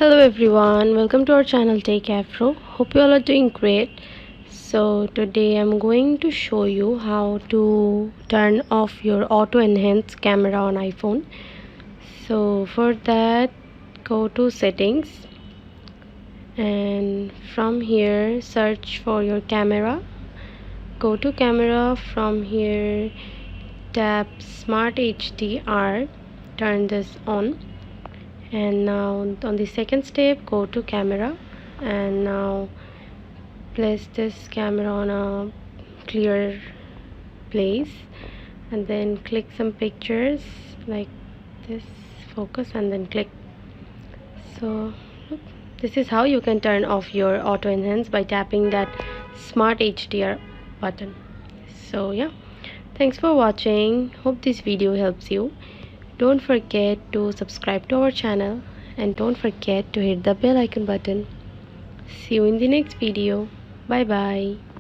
Hello everyone, welcome to our channel Take Afro. Hope you all are doing great. So today I'm going to show you how to turn off your auto enhance camera on iPhone. So for that, go to settings and from here search for your camera. Go to camera, from here tap smart HDR, turn this on. And now on the second step, go to camera and now place this camera on a clear place and then click some pictures like this, focus and then click. So this is how you can turn off your auto enhance by tapping that smart HDR button. So yeah, thanks for watching. Hope this video helps you. Don't forget to subscribe to our channel and don't forget to hit the bell icon button. See you in the next video. Bye bye.